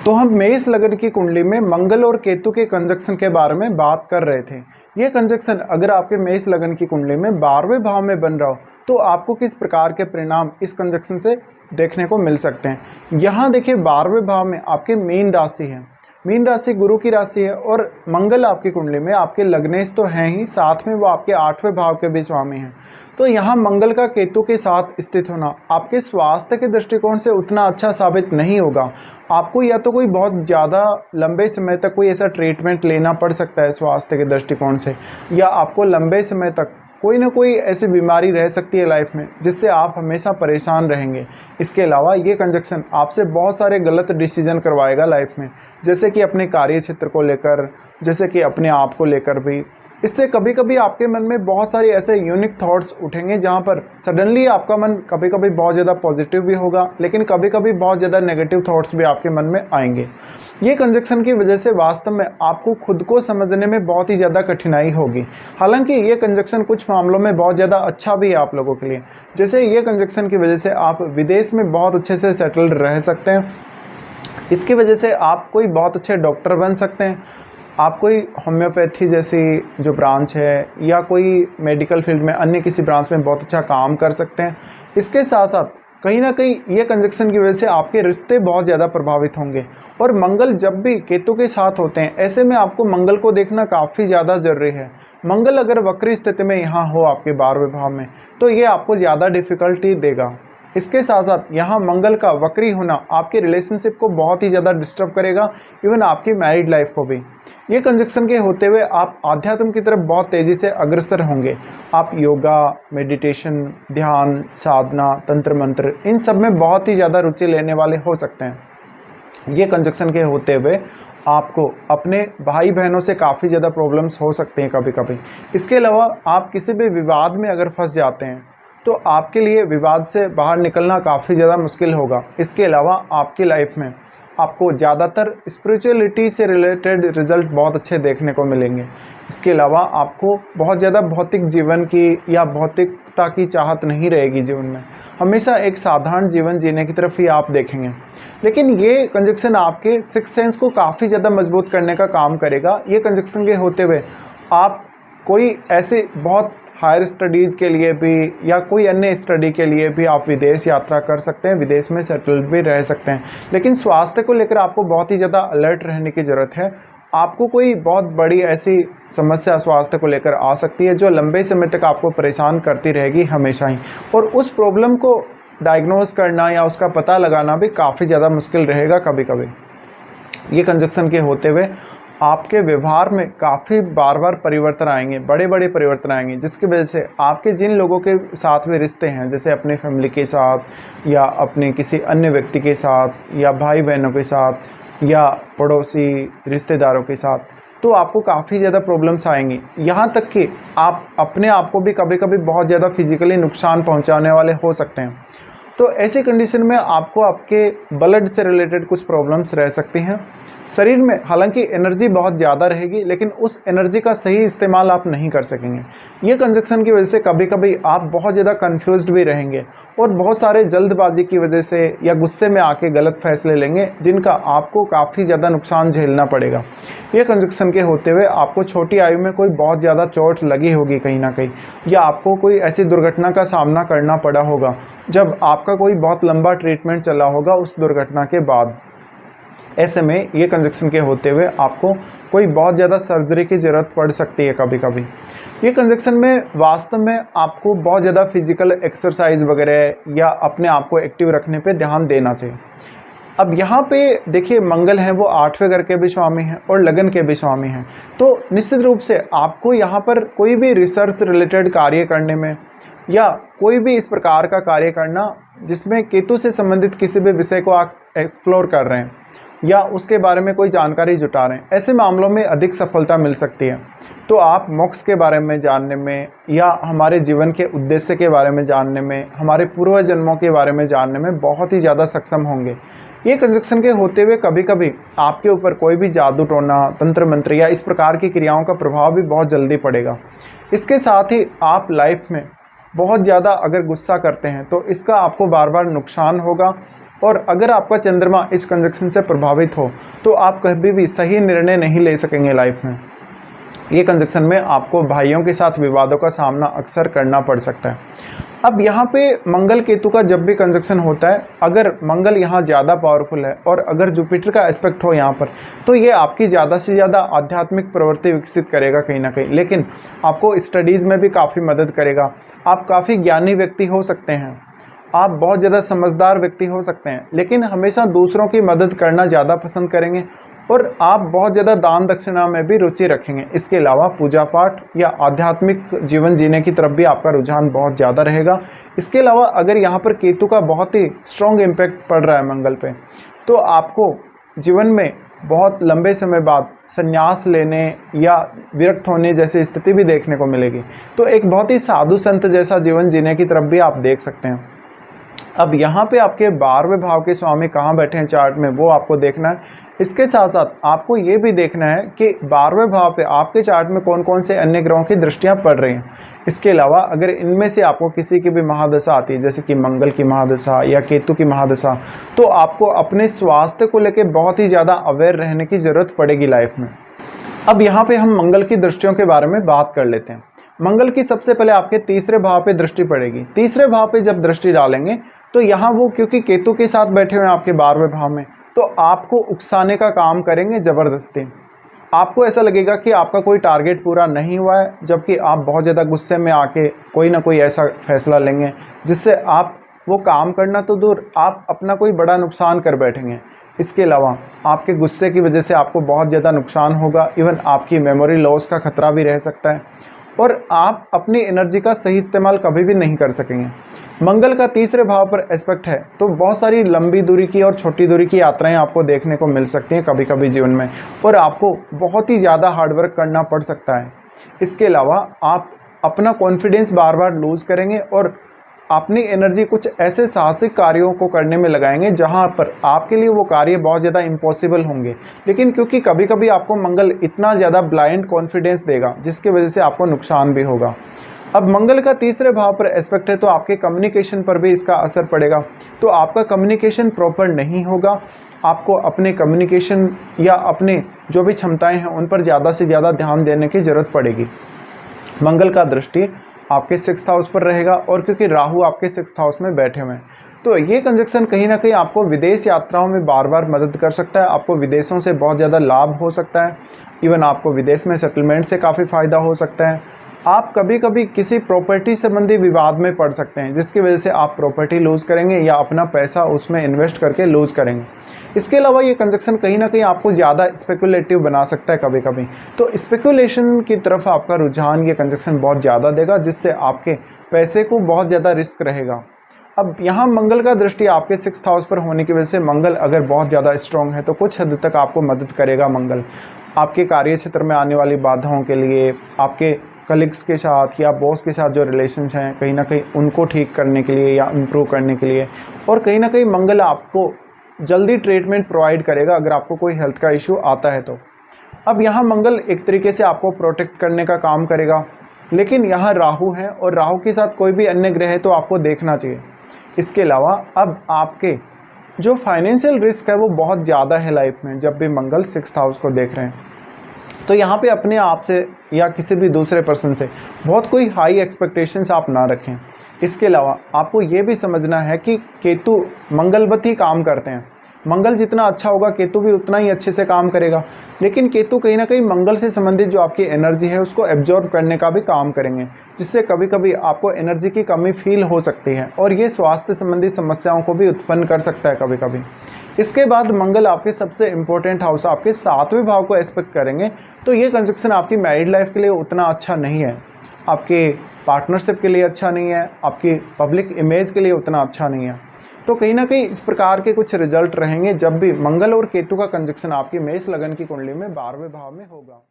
तो हम मेष लग्न की कुंडली में मंगल और केतु के कंजक्शन के बारे में बात कर रहे थे। ये कंजक्शन अगर आपके मेष लग्न की कुंडली में 12वें भाव में बन रहा हो तो आपको किस प्रकार के परिणाम इस कंजक्शन से देखने को मिल सकते हैं। यहाँ देखिए 12वें भाव में आपके मीन राशि है। मीन राशि गुरु की राशि है और मंगल आपकी कुंडली में आपके लग्नेश तो हैं ही, साथ में वो आपके 8वें भाव के भी स्वामी हैं। तो यहाँ मंगल का केतु के साथ स्थित होना आपके स्वास्थ्य के दृष्टिकोण से उतना अच्छा साबित नहीं होगा। आपको या तो कोई बहुत ज़्यादा लंबे समय तक कोई ऐसा ट्रीटमेंट लेना पड़ सकता है स्वास्थ्य के दृष्टिकोण से, या आपको लंबे समय तक कोई ना कोई ऐसी बीमारी रह सकती है लाइफ में जिससे आप हमेशा परेशान रहेंगे। इसके अलावा ये कंजक्शन आपसे बहुत सारे गलत डिसीजन करवाएगा लाइफ में, जैसे कि अपने कार्य क्षेत्र को लेकर, जैसे कि अपने आप को लेकर भी। इससे कभी कभी आपके मन में बहुत सारे ऐसे यूनिक थॉट्स उठेंगे जहाँ पर सडनली आपका मन कभी कभी बहुत ज़्यादा पॉजिटिव भी होगा, लेकिन कभी कभी बहुत ज़्यादा नेगेटिव थॉट्स भी आपके मन में आएंगे। ये कंजक्शन की वजह से वास्तव में आपको खुद को समझने में बहुत ही ज़्यादा कठिनाई होगी। हालांकि ये कंजक्शन कुछ मामलों में बहुत ज़्यादा अच्छा भी है आप लोगों के लिए। जैसे ये कंजक्शन की वजह से आप विदेश में बहुत अच्छे से सेटल्ड रह सकते हैं। इसकी वजह से आप कोई बहुत अच्छे डॉक्टर बन सकते हैं। आप कोई होम्योपैथी जैसी जो ब्रांच है या कोई मेडिकल फील्ड में अन्य किसी ब्रांच में बहुत अच्छा काम कर सकते हैं। इसके साथ साथ कहीं ना कहीं ये कंजक्शन की वजह से आपके रिश्ते बहुत ज़्यादा प्रभावित होंगे। और मंगल जब भी केतु के साथ होते हैं, ऐसे में आपको मंगल को देखना काफ़ी ज़्यादा ज़रूरी है। मंगल अगर वक्री स्थिति में यहाँ हो आपके 12वें भाव में तो ये आपको ज़्यादा डिफ़िकल्टी देगा। इसके साथ साथ यहाँ मंगल का वक्री होना आपके रिलेशनशिप को बहुत ही ज़्यादा डिस्टर्ब करेगा, इवन आपकी मैरिड लाइफ को भी। ये कंजक्शन के होते हुए आप आध्यात्म की तरफ बहुत तेज़ी से अग्रसर होंगे। आप योगा, मेडिटेशन, ध्यान, साधना, तंत्र मंत्र, इन सब में बहुत ही ज़्यादा रुचि लेने वाले हो सकते हैं। ये कंजक्शन के होते हुए आपको अपने भाई बहनों से काफ़ी ज़्यादा प्रॉब्लम्स हो सकते हैं कभी कभी। इसके अलावा आप किसी भी विवाद में अगर फंस जाते हैं तो आपके लिए विवाद से बाहर निकलना काफ़ी ज़्यादा मुश्किल होगा। इसके अलावा आपकी लाइफ में आपको ज़्यादातर स्पिरिचुअलिटी से रिलेटेड रिज़ल्ट बहुत अच्छे देखने को मिलेंगे। इसके अलावा आपको बहुत ज़्यादा भौतिक जीवन की या भौतिकता की चाहत नहीं रहेगी जीवन में। हमेशा एक साधारण जीवन जीने की तरफ ही आप देखेंगे। लेकिन ये कंजक्शन आपके सिक्स सेंस को काफ़ी ज़्यादा मजबूत करने का काम करेगा। ये कंजक्शन के होते हुए आप कोई ऐसे बहुत हायर स्टडीज़ के लिए भी या कोई अन्य स्टडी के लिए भी आप विदेश यात्रा कर सकते हैं, विदेश में सेटल्ड भी रह सकते हैं। लेकिन स्वास्थ्य को लेकर आपको बहुत ही ज़्यादा अलर्ट रहने की ज़रूरत है। आपको कोई बहुत बड़ी ऐसी समस्या स्वास्थ्य को लेकर आ सकती है जो लंबे समय तक आपको परेशान करती रहेगी हमेशा ही, और उस प्रॉब्लम को डायग्नोज करना या उसका पता लगाना भी काफ़ी ज़्यादा मुश्किल रहेगा कभी कभी। ये कंजक्शन के होते हुए आपके व्यवहार में काफ़ी बार बार परिवर्तन आएंगे, बड़े बड़े परिवर्तन आएंगे, जिसकी वजह से आपके जिन लोगों के साथ में रिश्ते हैं, जैसे अपनी फैमिली के साथ या अपने किसी अन्य व्यक्ति के साथ या भाई बहनों के साथ या पड़ोसी रिश्तेदारों के साथ, तो आपको काफ़ी ज़्यादा प्रॉब्लम्स आएंगी। यहाँ तक कि आप अपने आप को भी कभी कभी बहुत ज़्यादा फिजिकली नुकसान पहुँचाने वाले हो सकते हैं। तो ऐसी कंडीशन में आपको आपके ब्लड से रिलेटेड कुछ प्रॉब्लम्स रह सकती हैं। शरीर में हालांकि एनर्जी बहुत ज़्यादा रहेगी, लेकिन उस एनर्जी का सही इस्तेमाल आप नहीं कर सकेंगे। ये कंजक्शन की वजह से कभी कभी आप बहुत ज़्यादा कन्फ्यूज्ड भी रहेंगे और बहुत सारे जल्दबाजी की वजह से या गुस्से में आके गलत फैसले लेंगे, जिनका आपको काफ़ी ज़्यादा नुकसान झेलना पड़ेगा। ये कंजक्शन के होते हुए आपको छोटी आयु में कोई बहुत ज़्यादा चोट लगी होगी कहीं ना कहीं, या आपको कोई ऐसी दुर्घटना का सामना करना पड़ा होगा जब आपका कोई बहुत लंबा ट्रीटमेंट चला होगा उस दुर्घटना के बाद। ऐसे में ये कंजक्शन के होते हुए आपको कोई बहुत ज़्यादा सर्जरी की ज़रूरत पड़ सकती है कभी कभी। ये कंजक्शन में वास्तव में आपको बहुत ज़्यादा फिजिकल एक्सरसाइज वगैरह या अपने आप को एक्टिव रखने पे ध्यान देना चाहिए। अब यहाँ पे देखिए मंगल हैं वो 8वें घर के भी स्वामी हैं और लगन के भी स्वामी हैं, तो निश्चित रूप से आपको यहाँ पर कोई भी रिसर्च रिलेटेड कार्य करने में या कोई भी इस प्रकार का कार्य करना जिसमें केतु से संबंधित किसी भी विषय को आप एक्सप्लोर कर रहे हैं या उसके बारे में कोई जानकारी जुटा रहे हैं, ऐसे मामलों में अधिक सफलता मिल सकती है। तो आप मोक्ष के बारे में जानने में या हमारे जीवन के उद्देश्य के बारे में जानने में, हमारे पूर्व जन्मों के बारे में जानने में बहुत ही ज़्यादा सक्षम होंगे। ये कंजक्शन के होते हुए कभी कभी आपके ऊपर कोई भी जादू टोना, तंत्र मंत्र या इस प्रकार की क्रियाओं का प्रभाव भी बहुत जल्दी पड़ेगा। इसके साथ ही आप लाइफ में बहुत ज़्यादा अगर गुस्सा करते हैं तो इसका आपको बार बार नुकसान होगा। और अगर आपका चंद्रमा इस कंजक्शन से प्रभावित हो तो आप कभी भी सही निर्णय नहीं ले सकेंगे लाइफ में। ये कंजक्शन में आपको भाइयों के साथ विवादों का सामना अक्सर करना पड़ सकता है। अब यहाँ पे मंगल केतु का जब भी कंजक्शन होता है, अगर मंगल यहाँ ज़्यादा पावरफुल है और अगर जुपिटर का एस्पेक्ट हो यहाँ पर, तो ये आपकी ज़्यादा से ज़्यादा आध्यात्मिक प्रवृत्ति विकसित करेगा कहीं ना कहीं, लेकिन आपको स्टडीज़ में भी काफ़ी मदद करेगा। आप काफ़ी ज्ञानी व्यक्ति हो सकते हैं, आप बहुत ज़्यादा समझदार व्यक्ति हो सकते हैं, लेकिन हमेशा दूसरों की मदद करना ज़्यादा पसंद करेंगे और आप बहुत ज़्यादा दान दक्षिणा में भी रुचि रखेंगे। इसके अलावा पूजा पाठ या आध्यात्मिक जीवन जीने की तरफ भी आपका रुझान बहुत ज़्यादा रहेगा। इसके अलावा अगर यहाँ पर केतु का बहुत ही स्ट्रॉन्ग इम्पैक्ट पड़ रहा है मंगल पे, तो आपको जीवन में बहुत लंबे समय बाद संन्यास लेने या विरक्त होने जैसी स्थिति भी देखने को मिलेगी। तो एक बहुत ही साधु संत जैसा जीवन जीने की तरफ भी आप देख सकते हैं। अब यहाँ पे आपके 12वें भाव के स्वामी कहाँ बैठे हैं चार्ट में, वो आपको देखना है। इसके साथ साथ आपको ये भी देखना है कि 12वें भाव पे आपके चार्ट में कौन कौन से अन्य ग्रहों की दृष्टियाँ पड़ रही हैं। इसके अलावा अगर इनमें से आपको किसी की भी महादशा आती है, जैसे कि मंगल की महादशा या केतु की महादशा, तो आपको अपने स्वास्थ्य को लेकर बहुत ही ज़्यादा अवेयर रहने की ज़रूरत पड़ेगी लाइफ में। अब यहाँ पे हम मंगल की दृष्टियों के बारे में बात कर लेते हैं। मंगल की सबसे पहले आपके तीसरे भाव पे दृष्टि पड़ेगी। तीसरे भाव पे जब दृष्टि डालेंगे तो यहाँ वो क्योंकि केतु के साथ बैठे हुए हैं आपके 12वें भाव में, तो आपको उकसाने का काम करेंगे ज़बरदस्ती। आपको ऐसा लगेगा कि आपका कोई टारगेट पूरा नहीं हुआ है, जबकि आप बहुत ज़्यादा गुस्से में आके कोई ना कोई ऐसा फैसला लेंगे जिससे आप वो काम करना तो दूर, आप अपना कोई बड़ा नुकसान कर बैठेंगे। इसके अलावा आपके गुस्से की वजह से आपको बहुत ज़्यादा नुकसान होगा, इवन आपकी मेमोरी लॉस का खतरा भी रह सकता है और आप अपनी एनर्जी का सही इस्तेमाल कभी भी नहीं कर सकेंगे। मंगल का तीसरे भाव पर एस्पेक्ट है तो बहुत सारी लंबी दूरी की और छोटी दूरी की यात्राएं आपको देखने को मिल सकती हैं कभी कभी जीवन में, और आपको बहुत ही ज़्यादा हार्डवर्क करना पड़ सकता है। इसके अलावा आप अपना कॉन्फिडेंस बार बार लूज़ करेंगे और अपनी एनर्जी कुछ ऐसे साहसिक कार्यों को करने में लगाएंगे जहां पर आपके लिए वो कार्य बहुत ज़्यादा इम्पॉसिबल होंगे, लेकिन क्योंकि कभी कभी आपको मंगल इतना ज़्यादा ब्लाइंड कॉन्फिडेंस देगा जिसकी वजह से आपको नुकसान भी होगा। अब मंगल का तीसरे भाव पर एस्पेक्ट है तो आपके कम्युनिकेशन पर भी इसका असर पड़ेगा। तो आपका कम्युनिकेशन प्रॉपर नहीं होगा, आपको अपने कम्युनिकेशन या अपने जो भी क्षमताएँ हैं उन पर ज़्यादा से ज़्यादा ध्यान देने की ज़रूरत पड़ेगी। मंगल का दृष्टि आपके 6th हाउस पर रहेगा और क्योंकि राहु आपके 6th हाउस में बैठे हुए हैं, तो ये कंजक्शन कहीं ना कहीं आपको विदेश यात्राओं में बार बार मदद कर सकता है। आपको विदेशों से बहुत ज़्यादा लाभ हो सकता है, इवन आपको विदेश में सेटलमेंट से काफ़ी फ़ायदा हो सकता है। आप कभी कभी किसी प्रॉपर्टी संबंधी विवाद में पड़ सकते हैं जिसकी वजह से आप प्रॉपर्टी लूज़ करेंगे या अपना पैसा उसमें इन्वेस्ट करके लूज़ करेंगे। इसके अलावा ये कंजक्शन कहीं ना कहीं आपको ज़्यादा स्पेकुलेटिव बना सकता है कभी कभी, तो स्पेकुलेशन की तरफ आपका रुझान ये कंजक्शन बहुत ज़्यादा देगा जिससे आपके पैसे को बहुत ज़्यादा रिस्क रहेगा। अब यहाँ मंगल का दृष्टि आपके 6th हाउस पर होने की वजह से मंगल अगर बहुत ज़्यादा स्ट्रॉन्ग है तो कुछ हद तक आपको मदद करेगा। मंगल आपके कार्य क्षेत्र में आने वाली बाधाओं के लिए, आपके कलीग्स के साथ या बॉस के साथ जो रिलेशंस हैं कहीं ना कहीं उनको ठीक करने के लिए या इम्प्रूव करने के लिए, और कहीं ना कहीं मंगल आपको जल्दी ट्रीटमेंट प्रोवाइड करेगा अगर आपको कोई हेल्थ का इशू आता है तो। अब यहाँ मंगल एक तरीके से आपको प्रोटेक्ट करने का काम करेगा, लेकिन यहाँ राहु है और राहु के साथ कोई भी अन्य ग्रह है तो आपको देखना चाहिए। इसके अलावा अब आपके जो फाइनेंशियल रिस्क है वो बहुत ज़्यादा है लाइफ में जब भी मंगल 6th हाउस को देख रहे हैं, तो यहाँ पे अपने आप से या किसी भी दूसरे पर्सन से बहुत कोई हाई एक्सपेक्टेशंस आप ना रखें। इसके अलावा आपको ये भी समझना है कि केतु मंगलवत ही काम करते हैं, मंगल जितना अच्छा होगा केतु भी उतना ही अच्छे से काम करेगा, लेकिन केतु कहीं ना कहीं मंगल से संबंधित जो आपकी एनर्जी है उसको एब्जॉर्ब करने का भी काम करेंगे, जिससे कभी कभी आपको एनर्जी की कमी फील हो सकती है और ये स्वास्थ्य संबंधी समस्याओं को भी उत्पन्न कर सकता है कभी कभी। इसके बाद मंगल आपके सबसे इम्पोर्टेंट हाउस आपके 7वें भाव को एस्पेक्ट करेंगे, तो ये कंजक्शन आपकी मैरिड लाइफ के लिए उतना अच्छा नहीं है, आपके पार्टनरशिप के लिए अच्छा नहीं है, आपकी पब्लिक इमेज के लिए उतना अच्छा नहीं है। तो कहीं ना कहीं इस प्रकार के कुछ रिजल्ट रहेंगे जब भी मंगल और केतु का कंजक्शन आपकी मेष लगन की कुंडली में 12वें भाव में होगा।